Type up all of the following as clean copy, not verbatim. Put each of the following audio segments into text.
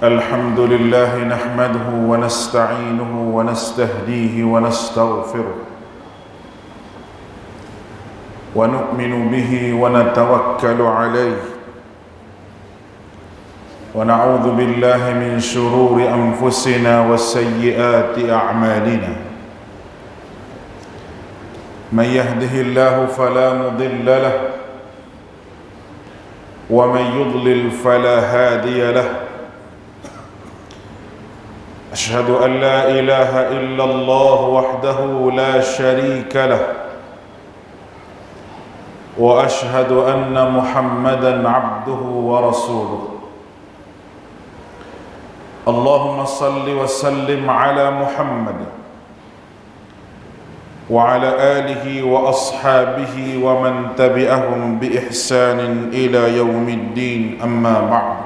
الحمد لله نحمده ونستعينه ونستهديه ونستغفره ونؤمن به ونتوكل عليه ونعوذ بالله من شرور أنفسنا وسيئات أعمالنا من يهده الله فلا مضل له ومن يضلل فلا هادي له أشهد أن لا إله إلا الله وحده لا شريك له وأشهد أن محمدا عبده ورسوله اللهم صل وسلم على محمد وعلى آله وأصحابه ومن تبعهم بإحسان إلى يوم الدين أما بعد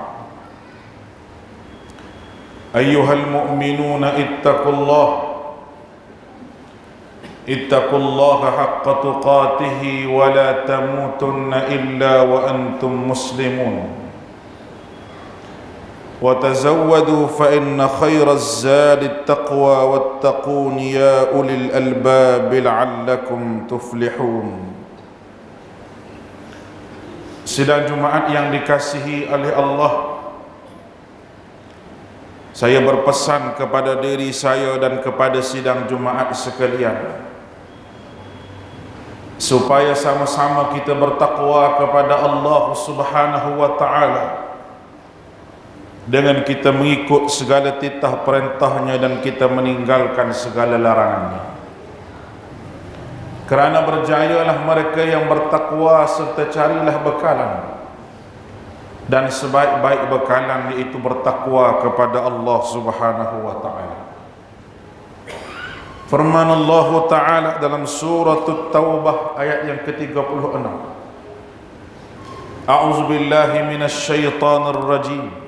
أيها المؤمنون اتقوا الله حق تقاته ولا تموتن إلا وأنتم مسلمون وتزودوا فإن خير الزاد التقوى واتقون يا أولي الألباب لعلكم تفلحون. Sidang Jumaat yang dikasihi oleh Allah, saya berpesan kepada diri saya dan kepada sidang Jumaat sekalian supaya sama-sama kita bertakwa kepada Allah Subhanahu wa ta'ala dengan kita mengikut segala titah perintahnya dan kita meninggalkan segala larangannya. Kerana berjayalah mereka yang bertakwa serta carilah bekalan, dan sebaik-baik bekalan iaitu bertakwa kepada Allah Subhanahu wa ta'ala. Firman Allah Ta'ala dalam surah At-Taubah ayat yang ke-36, A'udzu billahi minasyaitonir rajim.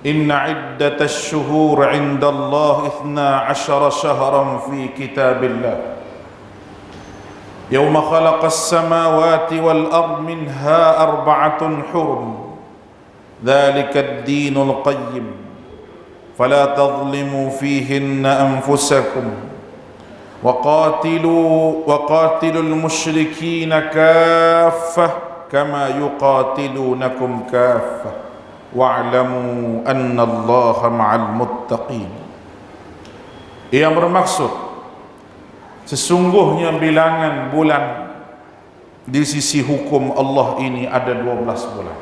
Inna iddatash shuhur 'inda Allah 12 shahran fi kitabillah Yawma khalaqas samawati wal ard minha arba'atun hurum Dhalika ad-dinul qayyim Fala tadhlimu fihinna anfusakum Waqatilul musyrikina kaffah Kama yuqatilunakum kaffah Wa'lamu anna Allaha ma'al muttaqin. Yang bermaksud, sesungguhnya bilangan bulan di sisi hukum Allah ini ada 12 bulan.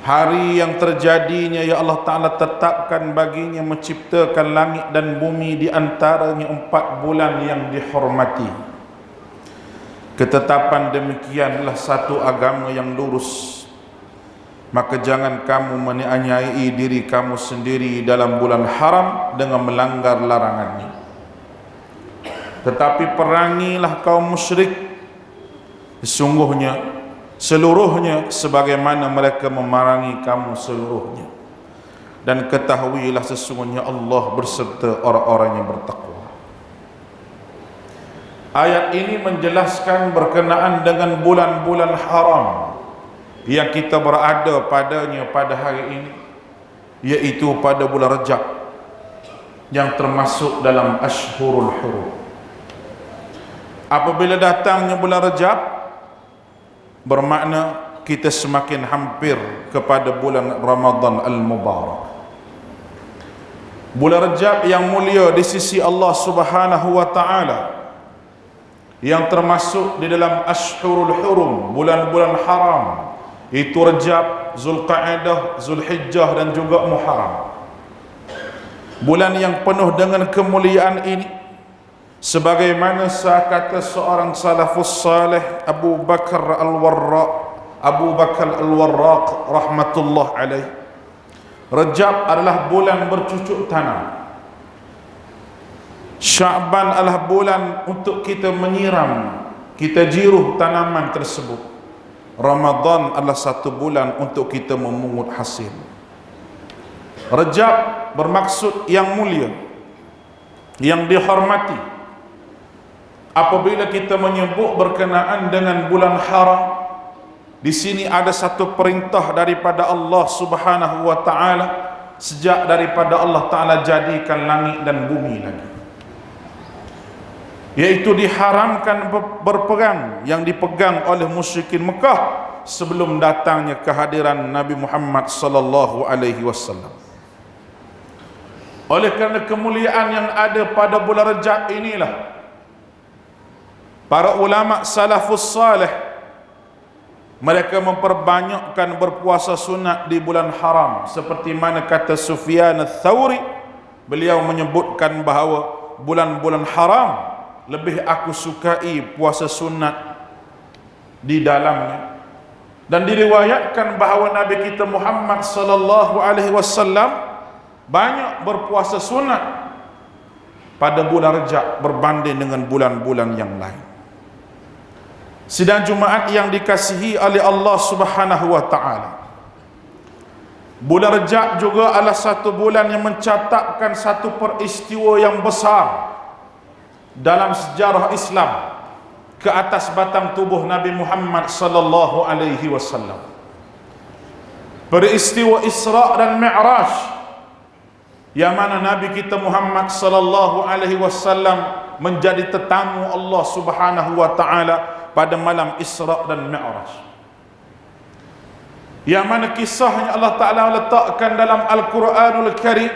Hari yang terjadinya ya Allah Ta'ala tetapkan baginya menciptakan langit dan bumi, di antaranya 4 bulan yang dihormati. Ketetapan demikianlah satu agama yang lurus. Maka jangan kamu menganiayai diri kamu sendiri dalam bulan haram dengan melanggar larangannya. Tetapi perangilah kaum musyrik sesungguhnya seluruhnya sebagaimana mereka memerangi kamu seluruhnya. Dan ketahuilah sesungguhnya Allah berserta orang-orang yang bertakwa. Ayat ini menjelaskan berkenaan dengan bulan-bulan haram yang kita berada padanya pada hari ini, yaitu pada bulan Rajab yang termasuk dalam Ashhurul Hurum. Apabila datangnya bulan Rajab, bermakna kita semakin hampir kepada bulan Ramadan Al-Mubarak. Bulan Rajab yang mulia di sisi Allah Subhanahu wa ta'ala, yang termasuk di dalam Ashhurul Hurum, bulan-bulan haram, itu Rajab, Zulqa'adah, Zulhijjah dan juga Muharram. Bulan yang penuh dengan kemuliaan ini, sebagaimana kata seorang salafus salih Abu Bakar Al-Warraq rahmatullah alaih, Rajab adalah bulan bercucuk tanam, Sya'ban adalah bulan untuk kita menyiram, kita jiruh tanaman tersebut. Ramadan adalah satu bulan untuk kita memungut hasil. Rajab bermaksud yang mulia, yang dihormati. Apabila kita menyebut berkenaan dengan bulan haram, Di sini ada satu perintah daripada Allah Subhanahu wa taala sejak daripada Allah taala jadikan langit dan bumi lagi, yaitu diharamkan berperang yang dipegang oleh musyrikin Mekah sebelum datangnya kehadiran Nabi Muhammad sallallahu alaihi wasallam. Oleh kerana kemuliaan yang ada pada bulan Rajab inilah, para ulama salafus salih mereka memperbanyakkan berpuasa sunat di bulan haram, seperti mana kata Sufyan ats-Tsauri, beliau menyebutkan bahawa bulan-bulan haram lebih aku sukai puasa sunat di dalamnya. Dan diriwayatkan bahawa Nabi kita Muhammad sallallahu alaihi wasallam banyak berpuasa sunat pada bulan Rajab berbanding dengan bulan-bulan yang lain. Sidang Jumaat yang dikasihi oleh Allah Subhanahu wa taala, bulan Rajab juga adalah satu bulan yang mencatatkan satu peristiwa yang besar dalam sejarah Islam ke atas batang tubuh Nabi Muhammad sallallahu alaihi wasallam. Peristiwa Isra dan Mi'raj, yang mana Nabi kita Muhammad sallallahu alaihi wasallam menjadi tetamu Allah Subhanahu wa taala pada malam Isra dan Mi'raj, yang mana kisahnya Allah taala letakkan dalam Al-Quranul Karim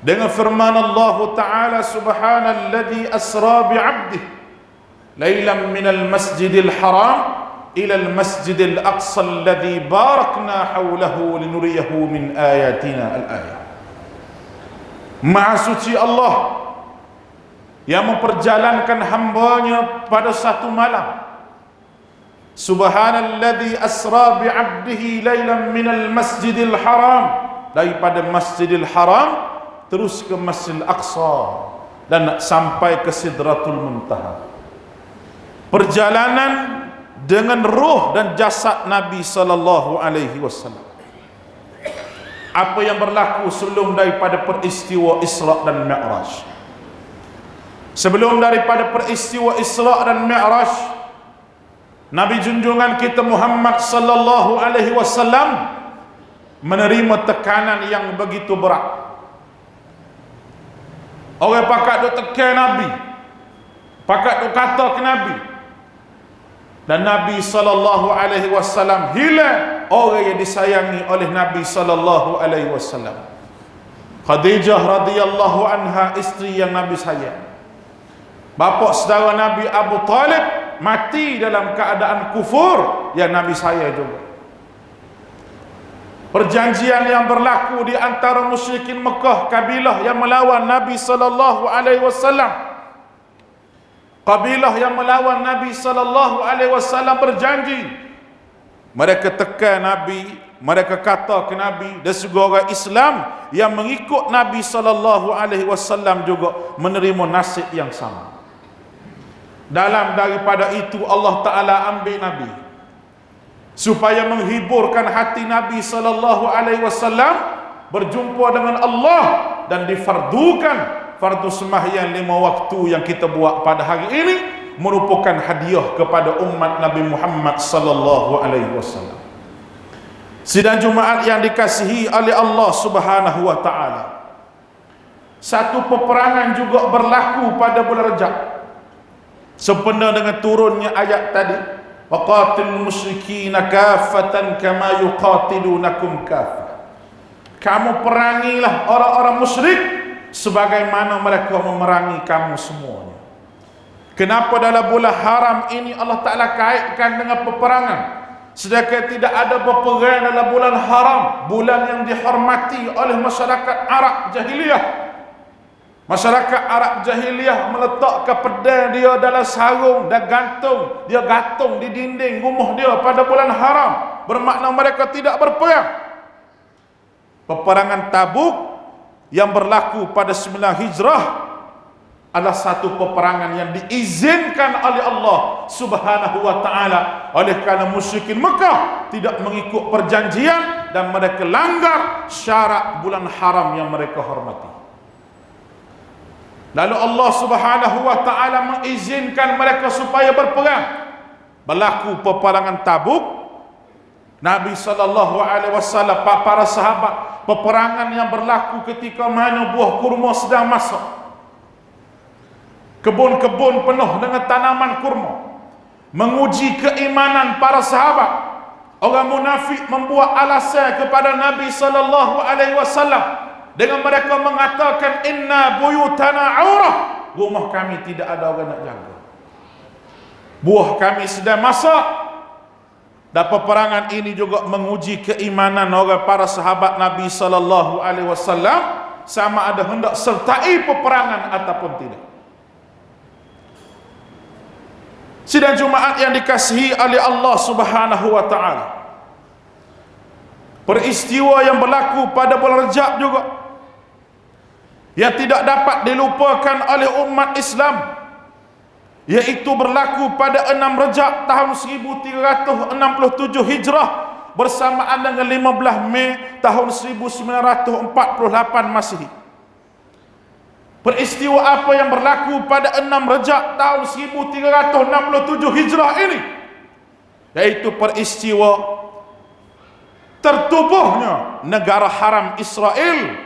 dengan firman Allah taala, subhanalladzi asra bi'abdihi lailan minal masjidil haram ilal masjidil aqsa alladzi barakna hawlahu linuriyahu min ayatina. Al-ayat. Maha suci Allah yang memperjalankan hambanya pada satu malam. Subhanalladzi asra bi'abdihi lailan minal masjidil haram, daripada Masjidil Haram terus ke Masjidil Aqsa dan sampai ke Sidratul Muntaha. Perjalanan dengan roh dan jasad Nabi sallallahu alaihi wasallam. Apa yang berlaku sebelum daripada peristiwa Isra dan Mi'raj? Sebelum daripada peristiwa Isra dan Mi'raj, Nabi junjungan kita Muhammad sallallahu alaihi wasallam menerima tekanan yang begitu berat. Orang pakat duk tekan Nabi, pakat duk kata ke Nabi, dan Nabi sallallahu alaihi wasallam hilang orang yang disayangi oleh Nabi sallallahu alaihi wasallam. Khadijah radhiyallahu anha, isteri yang Nabi sayang. Bapa saudara Nabi Abu Talib mati dalam keadaan kufur yang Nabi sayang juga. Perjanjian yang berlaku di antara musyrikin Mekah, kabilah yang melawan Nabi sallallahu alaihi wasallam, kabilah yang melawan Nabi sallallahu alaihi wasallam berjanji, mereka tekan Nabi, mereka kata ke Nabi, dan juga orang Islam yang mengikut Nabi sallallahu alaihi wasallam juga menerima nasib yang sama. Dalam daripada itu Allah Taala ambil Nabi supaya menghiburkan hati Nabi sallallahu alaihi wasallam berjumpa dengan Allah, dan difardukan fardu sembahyang 5 waktu yang kita buat pada hari ini merupakan hadiah kepada umat Nabi Muhammad sallallahu alaihi wasallam. Sidang Jumaat yang dikasihi oleh Allah Subhanahu wa taala, satu peperangan juga berlaku pada bulan Rajab sempena dengan turunnya ayat tadi, waqatil musyrikina kaffatan kama yuqatilunakum kaffah. Kamu perangilah orang-orang musyrik sebagaimana mereka memerangi kamu semuanya. Kenapa dalam bulan haram ini Allah Ta'ala kaitkan dengan peperangan, sedangkan tidak ada peperangan dalam bulan haram, bulan yang dihormati oleh masyarakat Arab jahiliyah. Masyarakat Arab jahiliyah meletakkan pedang dia dalam sarung dan dia gantung di dinding rumah dia pada bulan haram, bermakna mereka tidak berperang. Peperangan Tabuk yang berlaku pada 9 Hijrah adalah satu peperangan yang diizinkan oleh Allah Subhanahu wa taala, oleh kerana musyrikin Mekah tidak mengikut perjanjian dan mereka langgar syarat bulan haram yang mereka hormati. Lalu Allah Subhanahu wa taala mengizinkan mereka supaya berperang. Berlaku peperangan Tabuk Nabi SAW, para sahabat, peperangan yang berlaku ketika mana buah kurma sedang masuk. Kebun-kebun penuh dengan tanaman kurma, menguji keimanan para sahabat. Orang munafik membuat alasan kepada Nabi SAW dengan mereka mengatakan, inna buyutana aurah, rumah kami tidak ada orang nak jaga, buah kami sedang masak. Dan peperangan ini juga menguji keimanan orang para sahabat Nabi SAW, sama ada hendak sertai peperangan ataupun tidak. Sidang Jumaat yang dikasihi oleh Allah Subhanahu wa taala, peristiwa yang berlaku pada bulan Rajab juga yang tidak dapat dilupakan oleh umat Islam, yaitu berlaku pada 6 Rajab tahun 1367 Hijrah bersamaan dengan 15 Mei tahun 1948 Masehi. Peristiwa apa yang berlaku pada 6 Rajab tahun 1367 Hijrah ini? Yaitu peristiwa tertubuhnya negara haram Israel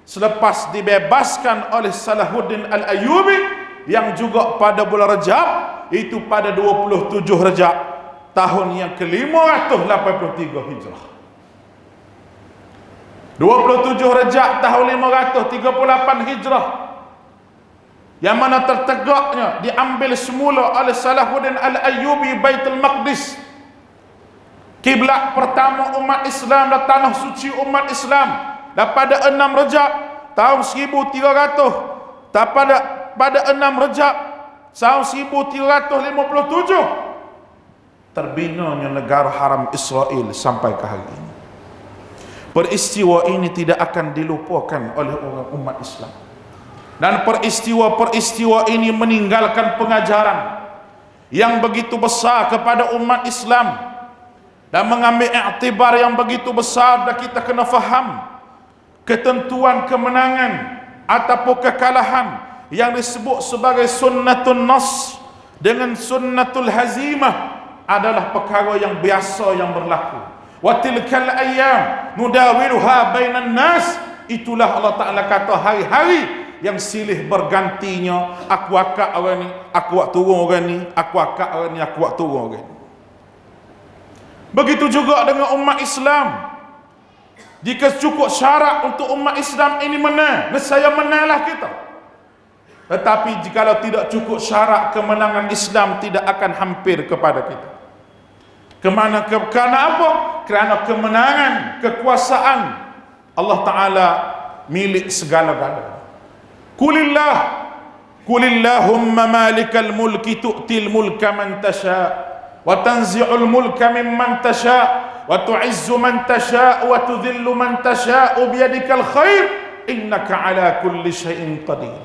selepas dibebaskan oleh Salahuddin Al-Ayyubi, yang juga pada bulan Rajab, itu pada 27 Rajab tahun yang ke-583 Hijrah. 27 Rajab tahun 538 Hijrah, yang mana tertegaknya diambil semula oleh Salahuddin Al-Ayyubi Baitul Maqdis, kiblat pertama umat Islam dan tanah suci umat Islam. Dan pada 6 Rajab tahun 1300, pada 6 Rajab tahun 1357 terbinanya negara haram Israel sampai ke hari ini. Peristiwa ini tidak akan dilupakan oleh orang umat Islam. Dan peristiwa-peristiwa ini meninggalkan pengajaran yang begitu besar kepada umat Islam, dan mengambil iktibar yang begitu besar. Dan kita kena faham ketentuan kemenangan ataupun kekalahan yang disebut sebagai sunnatul nas dengan sunnatul hazimah adalah perkara yang biasa yang berlaku. Wa tilkal ayyam nudawiluha bainan nas, itulah Allah Ta'ala kata hari-hari yang silih bergantinya. Aku akak orang ni, aku buat turun orang ni, aku akak orang ni, aku buat turun orang ni. Begitu juga dengan umat Islam. Jika cukup syarat untuk umat Islam ini menang, nescaya menanglah kita. Tetapi jikalau tidak cukup syarat, kemenangan Islam tidak akan hampir kepada kita. Kerana apa? Kerana kemenangan, kekuasaan Allah Ta'ala milik segala-galanya. Kulillahumma malikal mulki tu'til mulka man tasha' wa tanzi'ul mulka mimman tasha' wa tu'izzu man tasha' wa tudhillu man tasha' biyadikal khair innaka ala kulli syai'in qadir.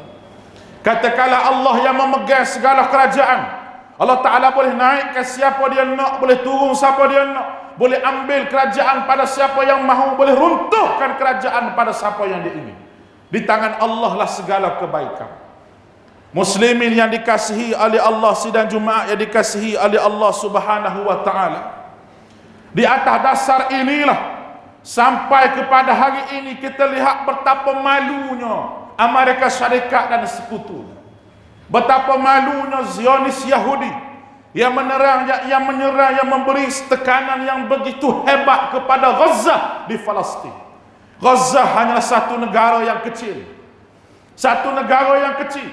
Katakanlah Allah yang memegang segala kerajaan. Allah Ta'ala boleh naik ke siapa dia nak, boleh turun siapa dia nak, boleh ambil kerajaan pada siapa yang mahu, boleh runtuhkan kerajaan pada siapa yang dia ingin. Di tangan Allah lah segala kebaikan. Muslimin yang dikasihi oleh Allah, sidang Jumaat yang dikasihi oleh Allah Subhanahu wa Ta'ala, di atas dasar inilah sampai kepada hari ini kita lihat betapa malunya Amerika Syarikat dan sekutunya, betapa malunya Zionis Yahudi yang menyerang, yang memberi tekanan yang begitu hebat kepada Gaza di Palestin. Gaza hanyalah satu negara yang kecil. Satu negara yang kecil.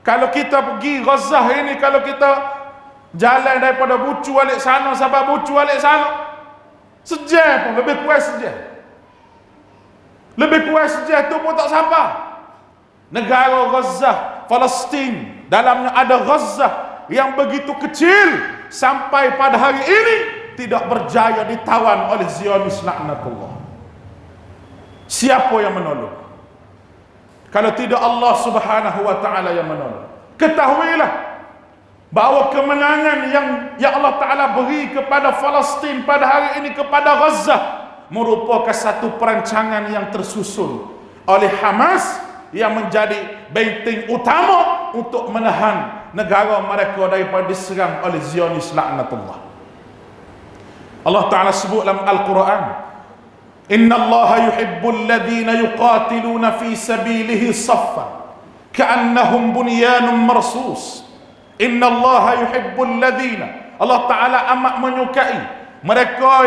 Kalau kita pergi Gaza ini, kalau kita jalan daripada Bucu balik sana sampai Bucu balik sana, sejam pun, lebih kurang sejam. Lebih kurang sejam tu pun tak sampai. Negara Gaza, Palestin, dalamnya ada Gaza yang begitu kecil, sampai pada hari ini tidak berjaya ditawan oleh Zionis laknatullah. Siapa yang menolong? Kalau tidak Allah Subhanahu wa Ta'ala yang menolong. Ketahuilah bahawa kemenangan yang Allah Ta'ala beri kepada Palestin pada hari ini, kepada Gaza, merupakan satu perancangan yang tersusun oleh Hamas, yang menjadi benteng utama untuk menahan negara mereka daripada diserang oleh Zionis laknatullah. Allah Ta'ala sebut dalam Al-Quran, Inna Allaha yuhibbul ladhina yuqatiluna fi sabilihi saffan ka'annahum bunyanun marsus. Inna Allaha yuhibbul ladhina, Allah Ta'ala amat menyukai mereka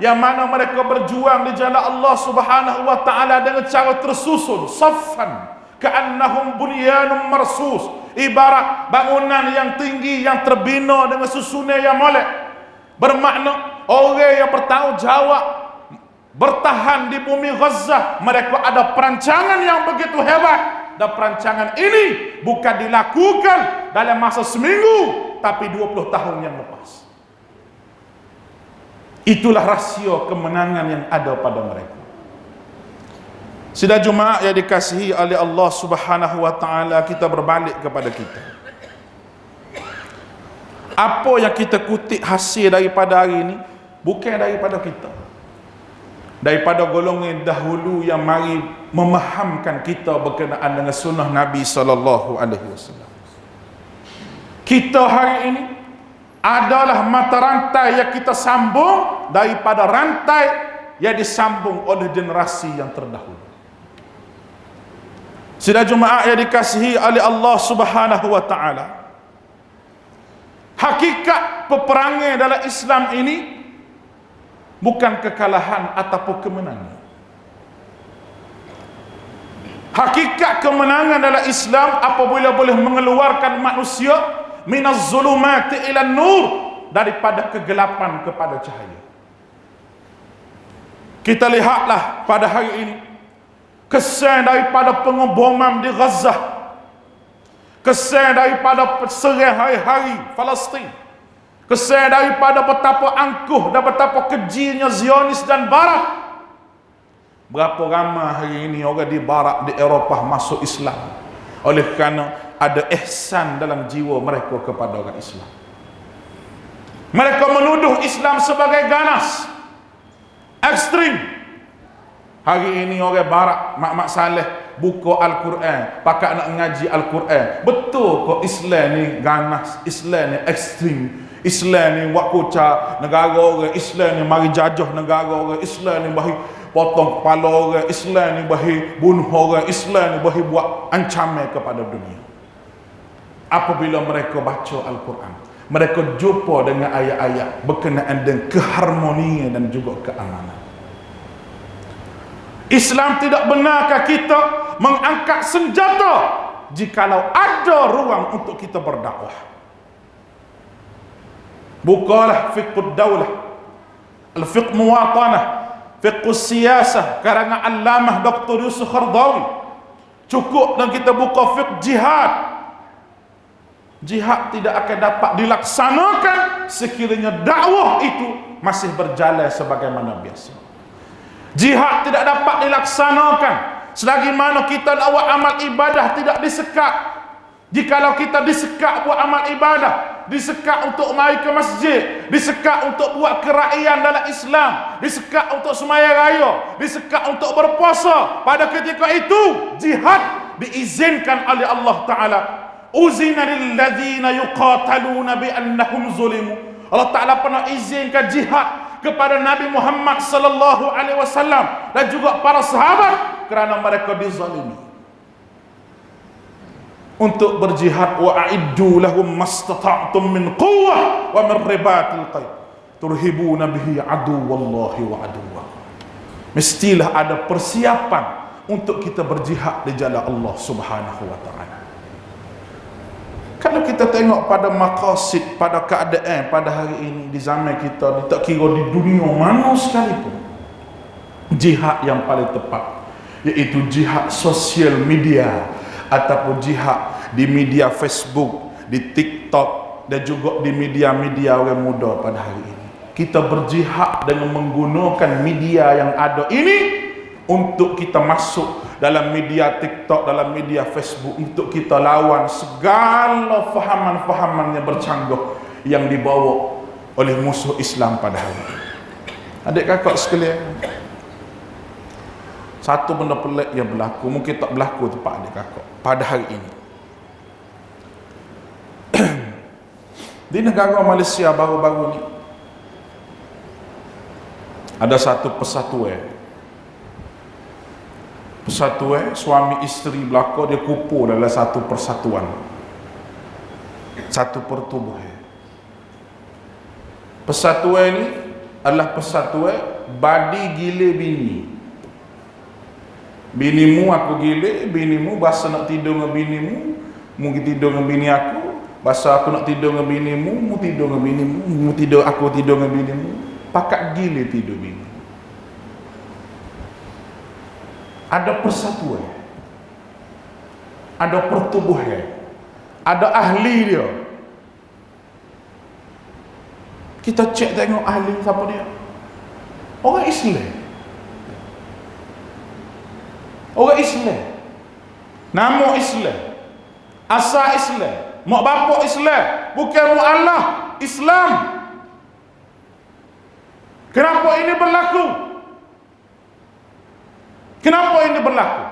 yang mana mereka berjuang di jalan Allah Subhanahu wa Ta'ala dengan cara tersusun, saffan ka'annahum bunyanun marsus, ibarat bangunan yang tinggi yang terbina dengan susunan yang molek. Bermakna orang yang bertanggungjawab bertahan di bumi Gaza, mereka ada perancangan yang begitu hebat, dan perancangan ini bukan dilakukan dalam masa seminggu, tapi 20 tahun yang lepas. Itulah rahsia kemenangan yang ada pada mereka. Sidang Jumaat yang dikasihi oleh Allah Subhanahu wa Ta'ala, kita berbalik kepada kita. Apa yang kita kutip hasil daripada hari ini bukan daripada kita, daripada golongan dahulu yang mari memahamkan kita berkenaan dengan sunnah Nabi SAW. Kita hari ini adalah mata rantai yang kita sambung daripada rantai yang disambung oleh generasi yang terdahulu. Sidang Jumaat yang dikasihi oleh Allah Subhanahu wa Ta'ala, hakikat peperangan dalam Islam ini bukan kekalahan ataupun kemenangan. Hakikat kemenangan dalam Islam apabila boleh mengeluarkan manusia minaz zulumati ila nur, daripada kegelapan kepada cahaya. Kita lihatlah pada hari ini kesan daripada pengeboman di Gaza, kesan daripada serang hari-hari Palestin, kesan daripada betapa angkuh dan betapa kejinya Zionis dan Barat. Berapa ramai hari ini orang di Barat, di Eropah masuk Islam oleh kerana ada ihsan dalam jiwa mereka kepada orang Islam. Mereka menuduh Islam sebagai ganas, ekstrim. Hari ini orang Barat, Mak Saleh buka Al-Quran, pakai nak ngaji Al-Quran. Betul kok Islam ni ganas, Islam ni ekstrim, Islam ni buat kocak negara orang, Islam ni mari jajah negara orang, Islam ni bagi potong kepala orang, Islam ni bagi bunuh orang, Islam ni bagi buat ancaman kepada dunia. Apabila mereka baca Al-Quran, mereka jumpa dengan ayat-ayat berkenaan dengan keharmonian dan juga keamanan. Islam tidak benarkan kita mengangkat senjata jikalau ada ruang untuk kita berdakwah. Bukalah fiqh daulah, al-fiqh muwatanah, fiqh siyasah karangan Allamah Dr. Yusuf Qaradawi. Cukup dan kita buka fiqh jihad. Jihad tidak akan dapat dilaksanakan sekiranya dakwah itu masih berjalan sebagaimana biasa. Jihad tidak dapat dilaksanakan selagi mana kita buat amal ibadah tidak disekat. Jikalau kita disekat buat amal ibadah, disekat untuk mari ke masjid, disekat untuk buat kerakyatan dalam Islam, disekat untuk sembahyang raya, disekat untuk berpuasa, pada ketika itu jihad diizinkan oleh Allah Ta'ala. Uzina lil ladzina yuqataluna bi annahum zulimu. Allah Ta'ala pernah izinkan jihad kepada Nabi Muhammad sallallahu alaihi wasallam dan juga para sahabat kerana mereka dizalimi. Untuk berjihad, wa a'iddu lahum mastata'tum min quwwah wa min ribatil khayl turhibuna bihi aduwallahi wa aduwwakum. Mestilah ada persiapan untuk kita berjihad di jalan Allah Subhanahu wa Ta'ala. Kalau kita tengok pada maqasid, pada keadaan pada hari ini di zaman kita, tak kira di dunia mana sekalipun, jihad yang paling tepat iaitu jihad sosial media ataupun jihad di media Facebook, di TikTok dan juga di media-media orang muda pada hari ini. Kita berjihad dengan menggunakan media yang ada ini untuk kita masuk dalam media TikTok, dalam media Facebook, untuk kita lawan segala fahaman-fahaman yang bercanggah yang dibawa oleh musuh Islam pada hari ini. Adik kakak sekalian, satu benda pelik yang berlaku, mungkin tak berlaku tempat adik kakak pada hari ini. Di negara Malaysia baru-baru ni Ada satu persatuan. Persatuan suami isteri belaka dia kumpul dalam satu persatuan. Satu pertubuhan. Persatuan ini adalah persatuan badi gila bini. Binimu aku gila, binimu bahasa nak tidur dengan binimu, mu tidur dengan bini aku, bahasa aku nak tidur dengan binimu, mu tidur dengan binimu, mu tidur aku tidur dengan binimu. Pakat gila tidur bini. Ada persatuan, ada pertubuhan, ada ahli dia. Kita cek tengok ahli siapa dia. Orang Islam. Orang Islam. Nama Islam. Asal Islam. Mak bapak Islam. Bukan mu'allah. Islam. Kenapa ini berlaku? Kenapa ini berlaku?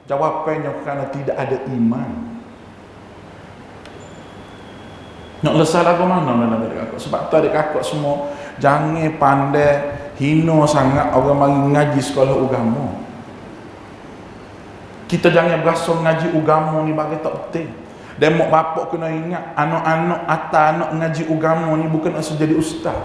Jawapannya kerana tidak ada iman. Nak lesah lagu mana adik kakak? Sebab tu adik kakak semua jangan pandai hina sangat orang mari ngaji sekolah agama. Kita jangan berasa ngaji agama ni bagi tak penting. Dan mak bapak kena ingat anak-anak atas anak ngaji agama ni bukan nak jadi ustaz.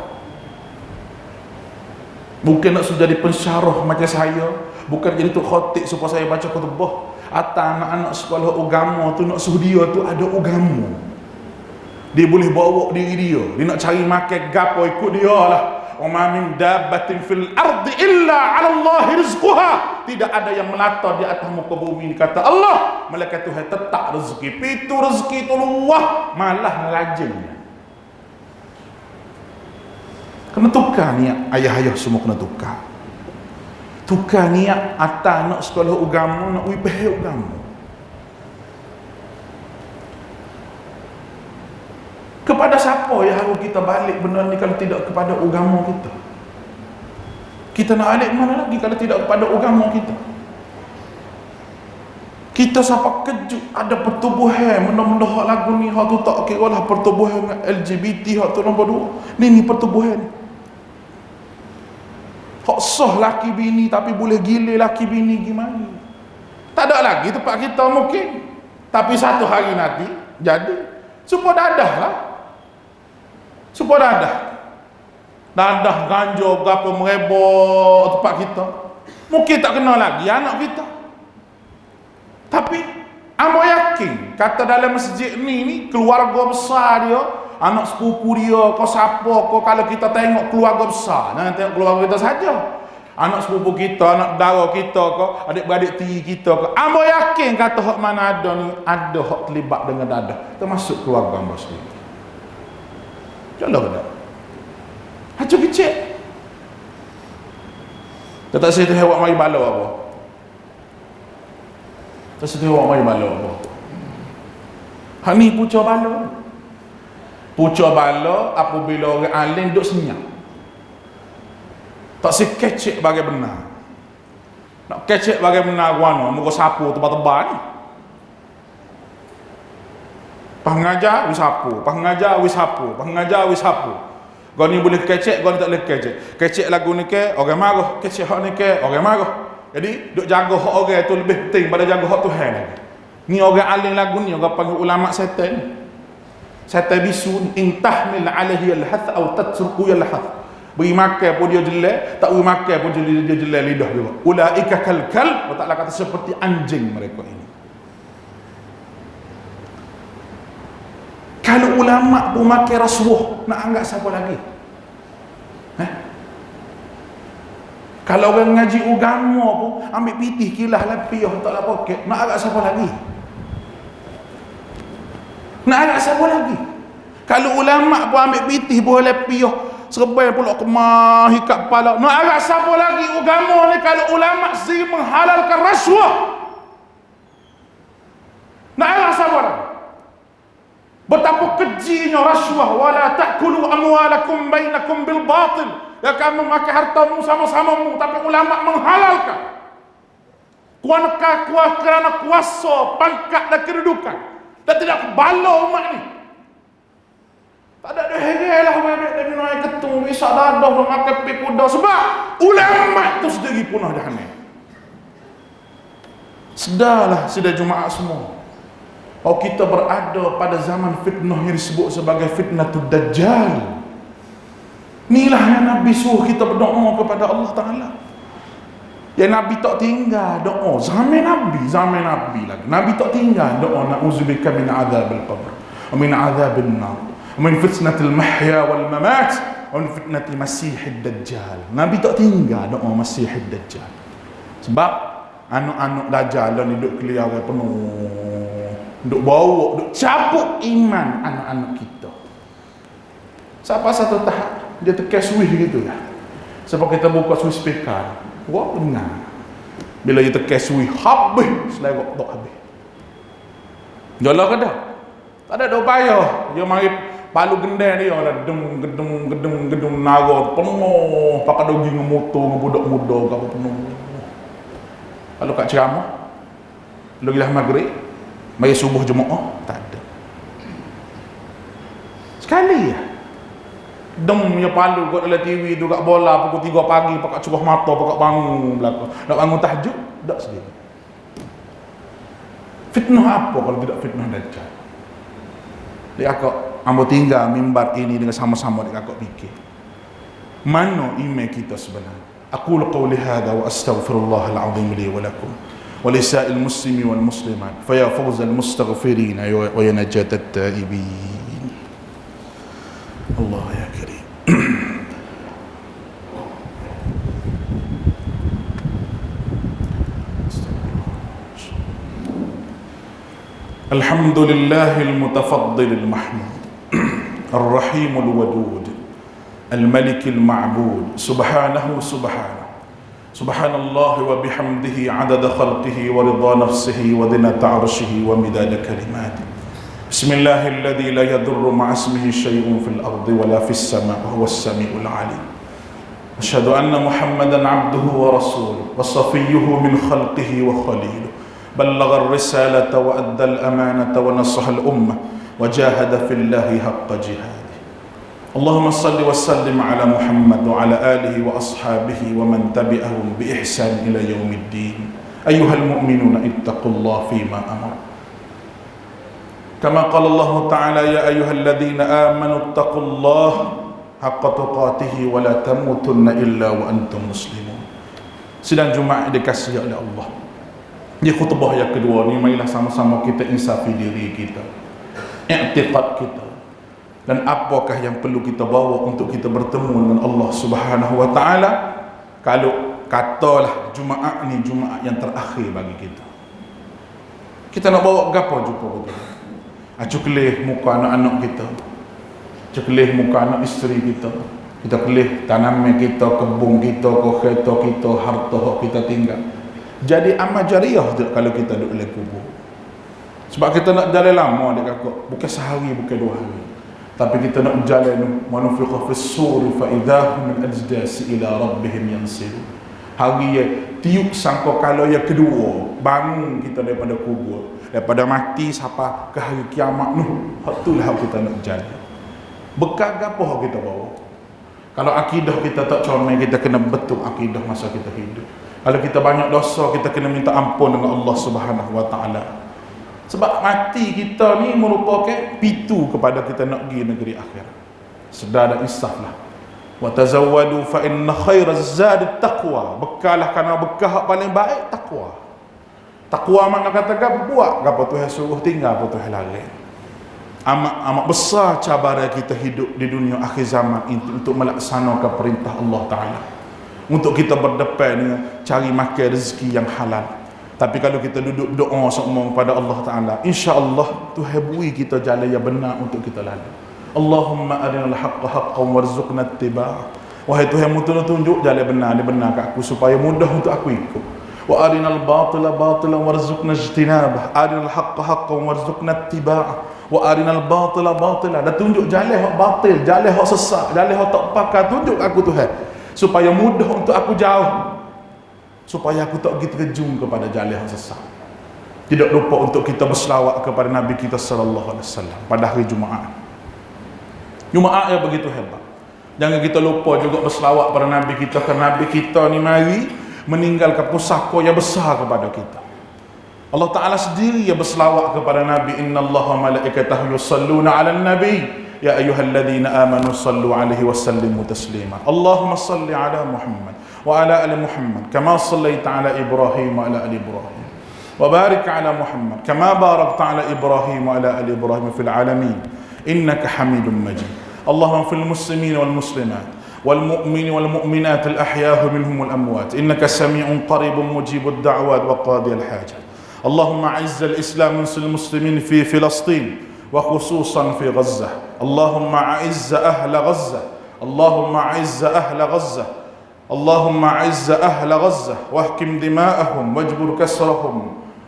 Bukan nak jadi pensyarah macam saya, bukan jadi tu khatib supaya saya baca khutbah. Atas anak-anak sekolah agama tu nak suruh dia tu ada agama. Dia boleh bawa diri dia nak cari makan gapo ikut dia lah. Wa ma min dabbatin fil ardi illa 'ala Allah rizquha. Tidak ada yang melata di atas muka bumi kata Allah, malaikat Tuhan tetap rezeki. Pitu rezeki tu Allah malah rajinnya. Kena tukar niat ayah-ayah semua kena tukar. Tukar niat atas nak sekolah agama, nak wipeh agama. Kepada siapa yang harus kita balik benda ni kalau tidak kepada agama kita? Kita nak balik mana lagi kalau tidak kepada agama kita? Kita siapa kejut ada pertubuhan benda-benda hak lagu ni hak tu tak kira lah pertubuhan LGBT hak tu nombor 2. Ni pertubuhan. Hak sah laki bini tapi boleh gila laki bini gimana? Tak ada lagi tempat kita mungkin. Tapi satu hari nanti jadi supaya dadah lah. Supaya dadah ganja berapa merebak tempat kita mungkin tak kenal lagi anak kita. Tapi amo yakin kata dalam masjid ni keluarga besar dia, anak sepupu dia, kau siapa kau, kalau kita tengok keluarga besar, jangan tengok keluarga kita saja, anak sepupu kita, anak dara kita kau, adik-beradik tiri kita kau, amo yakin kata hak mana ada ni ada hak terlibat dengan dadah termasuk keluarga muslim. Contoh ke tak? Hacu kecil. Kata saya tu awak mari bala apa? Kata saya tu awak mari bala apa? Hak ni pucuk bala. Pucuk bala apabila orang alim duduk senyap. Tak sekecek bagi benar. Nak kecek bagi benar guano, muka sapu tebal-tebal ni. Pengajar wis sapu, pengajar wis sapu, pengajar wis sapu. Kau ni boleh kecek, kau ni tak boleh kecek. Kecek lagu ni ke orang marah, kecek hak ni ke orang marah. Jadi duk jaga hak orang tu lebih penting pada jaga hak Tuhan. Ni orang alim lagu ni orang panggil ulama setan. Setan bisu in tahmil alaihi alhath atau tatruku alhath. Beri makan pun dia jelek, tak beri makan pun dia jelek lidah dia. Ulaika kal kal, Allah Taala kata seperti anjing mereka ini. Kalau ulama pun makan rasuah, nak anggap siapa lagi? Kalau orang ngaji agama pun ambil pitih kilah lapiyah taklah poket, nak agak siapa lagi? Nak agak siapa lagi? Kalau ulama pun ambil pitih boleh lapiyah serbai pula kemah ikat kepala, nak agak siapa lagi agama ni kalau ulama sendiri menghalalkan rasuah? Nak agak siapa lagi? Betapa kejinya rasuah. Wala ta'kulu amwalakum bainakum bil batil. Ya kamu makan hartamu sama-samamu, tapi ulama menghalalkan. Kerana kuasa, pangkat dan kedudukan, dan tidak bala umat ni. Tak ada hegelah bebek dan naik ketung bisa dadah makan pi kuda sebab ulama tu sendiri punah jahannam. Sedarlah sudah Jumaat semua. Oh, kita berada pada zaman fitnah yang disebut sebagai fitnatul dajjal. Inilah yang Nabi suruh kita berdoa kepada Allah Ta'ala. Ya Nabi tak tinggal doa zaman Nabi lagi. Nabi tak tinggal doa na'udzubika min adzabil qabr wa min adzabin nar wa min fitnatil mahya wal mamat wa min fitnati masihid dajjal. Nabi tak tinggal doa masihid dajjal. Sebab anak-anak dajjal ni duk keluar penuh, duk bawa, duk cabut iman anak-anak kita. Siapa satu tahap dia tekan switch gitu lah. Sebab kita buka switch speaker, wah dengar. Bila dia tekan switch habis, selerok tak habis. Jalan ke dah? Tak ada dok payah. Dia mari palu gendang dia ada gedung naga penuh, pakai dogi ngemotor ngebudak muda apa penuh. Kalau kat ceramah, lagilah maghrib, mari subuh jemaah, tak ada. Sekali ya. Dem punya palu kat dalam TV tu kat bola pukul 3 pagi pakai curah mata pakai bangun belakang. Nak bangun tahajud, tak sendiri. Fitnah apa kalau tidak fitnah dajjal? Dia akak ambo tinggal mimbar ini dengan sama-sama dia akak fikir. Mana iman kita sebenarnya? Aqulu qawli hadha wa astaghfirullahal azim li wa lakum wa lisa'il muslimi wal muslimat fa ya fawzal mustaghfirin wa ya najatat taibin. Allah ya karim. Alhamdulillahil mutafaddilil mahmud Ar-Rahimul Wadud Al-Malikil Ma'bud Subhanahu Subhanahu Subhanallah wa bihamdihi adada khalqihi wa ridha nafsihi wa zinata arshihi wa midada kalimati. Bismillahilladzi la yadurru ma'a ismihi syai'un fil ardi wa la fis sama' wa huwas sami'ul 'alim. Asyhadu anna Muhammadan 'abduhu wa rasuluhu wa safiyyuhu min khalqihi wa khaliluhu. Ballagha ar-risalata wa adda al-amanata wa nasaha al-ummah wa jahada fillahi haqqa jihad. Allahumma salli wa sallim ala Muhammad wa ala alihi wa ashabihi wa man tabi'ahum bi ihsan ila yaumiddin. Ayyuhal mu'minuna ittaqullaha fima amar. Kama qala Allah Ta'ala ya ayyuhalladzina amanu ittaqullaha haqqa tuqatih wa la tamutunna illa wa antum muslimun. Sidang Jumaat dikasihi oleh Allah. Di khutbah yang kedua ni marilah sama-sama kita insafi diri kita, i'tiqad kita, dan apakah yang perlu kita bawa untuk kita bertemu dengan Allah Subhanahu wa Ta'ala. Kalau katalah Jumaat ni Jumaat yang terakhir bagi kita, kita nak bawa gapo jumpa kita? Cuklih muka anak-anak kita, cuklih muka anak isteri kita, kita kelih tanaman kita, kebun kita, kereta kita, harta kita tinggal. Jadi amal jariah tu kalau kita duduk dalam kubur. Sebab kita nak jalan lama dia kakak, bukan sehari, bukan 2 hari. Tapi kita nak jalan manufiqah fis suri fa idahum min ajdasi ila rabbihim yansilun. Hari ya tiup sangkakala yang kedua, bangun kita daripada kubur, daripada mati sampai ke hari kiamat noh. Itulah kita nak jalan. Bekal apa kita bawa? Kalau akidah kita tak comel, kita kena betul akidah masa kita hidup. Kalau kita banyak dosa, kita kena minta ampun dengan Allah Subhanahu wa Ta'ala. Sebab mati kita ni merupakan pintu kepada kita nak pergi negeri akhirat. Sedar dan insaflah. Wa tazawwadu fa inna khairaz zadi taqwa. Bekalah kerana bekal paling baik takwa. Takwa makna katakan buat apa Tuhan suruh, tinggal apa Tuhan larang. Amat besar cabaran kita hidup di dunia akhir zaman untuk melaksanakan perintah Allah Ta'ala, untuk kita berdepan dengan cari makan rezeki yang halal. Tapi kalau kita duduk doa semua kepada Allah Ta'ala, insya-Allah Tuhan beri kita jalan yang benar untuk kita lalu. Allahumma arinal haqqa haqqan warzuqna ittiba'ah. Wahai Tuhan, tunjuk jalan benar ni benar kat aku supaya mudah untuk aku ikut. Wa arinal batila batilan warzuqna ijtinabah. Arinal haqqa haqqan warzuqna ittiba'ah. Wa arinal batila batilan. Dan tunjuk jalan hak batil, jalan hak sesat, jalan hak tak pakai, tunjuk aku Tuhan supaya mudah untuk aku jauh, supaya aku tak pergi terjun kepada jalan yang sesat. Tidak lupa untuk kita berselawat kepada Nabi kita sallallahu alaihi wasallam pada hari Jumaat. Jumaat yang begitu hebat. Jangan kita lupa juga berselawat pada Nabi kita, kerana Nabi kita ni mari meninggalkan pusaka yang besar kepada kita. Allah Ta'ala sendiri yang berselawat kepada Nabi, innallaha malaikatahu yusalluna 'alan nabi ya ayyuhalladzina amanu sallu 'alaihi wa sallimu taslima. Allahumma salli 'ala Muhammad wa 'ala ali Muhammad kama sallaita 'ala Ibrahim wa 'ala ali Ibrahim wa barik 'ala Muhammad kama barakta 'ala Ibrahim wa 'ala ali Ibrahim fil 'alamin innaka Hamidum Majid. اللهم في المسلمين والمسلمات والمؤمنين والمؤمنات الأحياء منهم والأموات إنك سميع قريب مجيب الدعوات وقاضي الحاجات. اللهم أعز الإسلام والمسلمين في فلسطين وخصوصا في غزة. اللهم أعز أهل غزة. اللهم أعز أهل غزة. اللهم أعز أهل غزة واحكم دماءهم واجبر كسرهم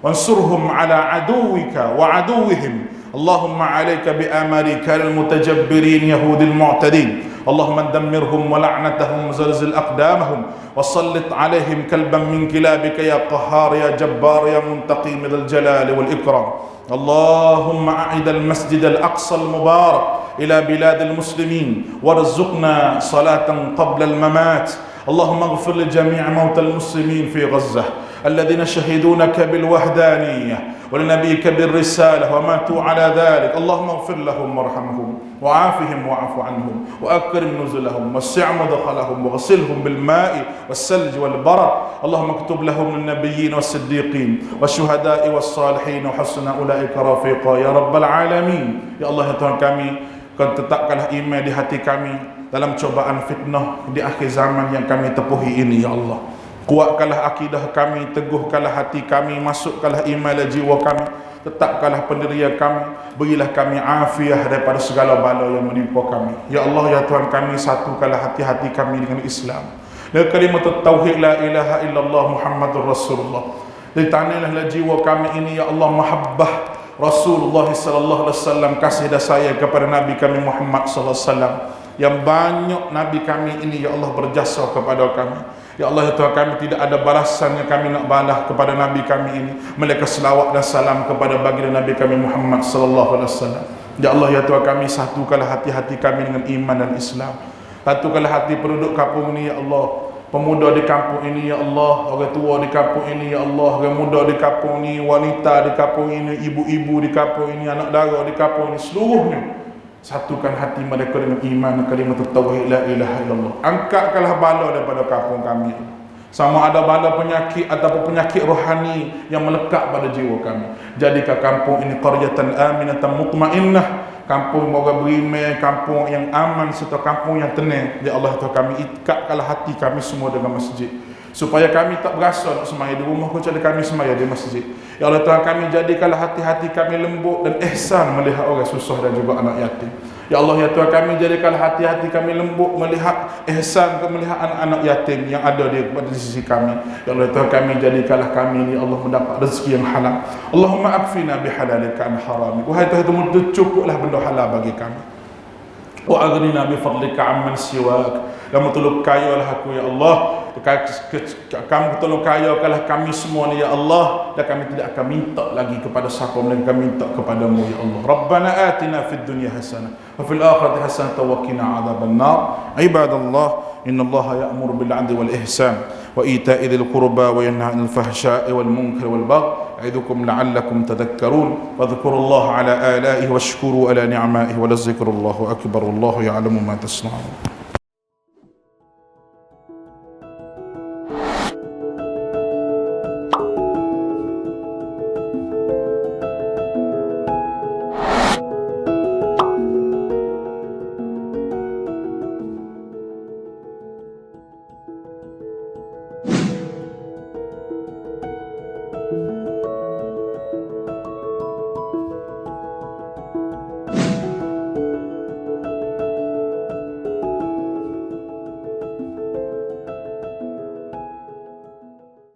وانصرهم على عدوك وعدوهم. اللهم عليك بأمريكا المتجبرين يهود المعتدين. اللهم دمرهم ولعنتهم وزلزل أقدامهم وسلط عليهم كلبا من كلابك يا قهار يا جبار يا منتقم ذا الجلال والإكرام. اللهم أعد المسجد الأقصى المبارك إلى بلاد المسلمين وارزقنا صلاة قبل الممات. اللهم اغفر لجميع موتى المسلمين في غزة الذين شهدونك بالوحدانية ولنبيك بالرسالة وماتوا على ذلك. اللهم اغفر لهم وارحمهم وعافهم واعف عنهم وأكرم نزلهم وسع مدخلهم وغسلهم بالماء والثلج والبرد. اللهم اكتب لهم النبيين والصديقين والشهداء والصالحين وحسن أولئك رفيقا يا رب العالمين. Ya Allah, ya Tuhan kami, Kau tetapkanlah iman di hati kami dalam cobaan fitnah di akhir zaman yang kami tepuhi ini, ya Allah. Kuatkanlah akidah kami, teguhkanlah hati kami, masukkanlah iman dalam jiwa kami, tetapkanlah pendirian kami, berilah kami afiah daripada segala bala yang menimpa kami. Ya Allah, ya Tuhan kami, satukanlah hati-hati kami dengan Islam, dengan kalimat tauhid la ilaha illallah Muhammadur Rasulullah. Ditanilah jiwa kami ini, ya Allah, mahabbah Rasulullah sallallahu alaihi wasallam, kasih dan sayang kepada Nabi kami Muhammad sallallahu alaihi wasallam. Yang banyak Nabi kami ini, ya Allah, berjasa kepada kami. Ya Allah, ya Tuhan kami, tidak ada balasan yang kami nak balas kepada Nabi kami ini, melainkan selawat dan salam kepada baginda Nabi kami Muhammad sallallahu alaihi wasallam. Ya Allah, ya Tuhan kami, satukanlah hati-hati kami dengan iman dan Islam. Satukanlah hati penduduk kampung ini, ya Allah. Pemuda di kampung ini, ya Allah. Orang tua di kampung ini, ya Allah. Orang muda di kampung ini, wanita di kampung ini, ibu-ibu di kampung ini, anak dara di kampung ini, seluruhnya. Satukan hati mereka dengan iman, kalimat tauhid la ilaha illallah. Angkatkanlah bala daripada kampung kami. Sama ada bala penyakit ataupun penyakit rohani yang melekat pada jiwa kami. Jadikan kampung ini qaryatan aminatan mutmainnah, kampung orang beriman, kampung yang aman serta kampung yang tenang. Ya Allah, Tuhan kami, ikatkanlah hati kami semua dengan masjid, supaya kami tak berasa nak sembahyang di rumah, kecuali kami sembahyang di masjid. Ya Allah, Tuhan kami, jadikanlah hati-hati kami lembut dan ihsan melihat orang susah dan juga anak yatim. Ya Allah, ya Tuhan kami, jadikanlah hati-hati kami lembut melihat ihsan, melihat anak-anak yatim yang ada di sisi kami. Ya Allah, ya Tuhan kami, jadikanlah kami ini, Allah, mendapat rezeki yang halal. Allahumma akfina bihalalika an haramik. Wahai Tuhan, cukuplah benda halal bagi kami. Wa aghnina bi fadlika amman siwak. Kamu tolong kayalah aku, ya Allah. Kamu tolong kayakanlah kami semua ni, ya Allah. Dan kami tidak akan minta lagi kepada siapa, melainkan kami minta kepadamu, ya Allah. Rabbana atina fid dunya hasanah wa fil akhirati hasanah wa qina adzaban nar. Ibadallah, innallaha ya'muru bil 'adli wal ihsan wa ita'i dzil qurba wa yanha 'anil fahsya'i wal munkari wal baghi. أعظكم لعلكم تذكرون واذكروا الله على آلائه واشكروا على نعمائه ولذكر الله أكبر والله يعلم ما تصنعون.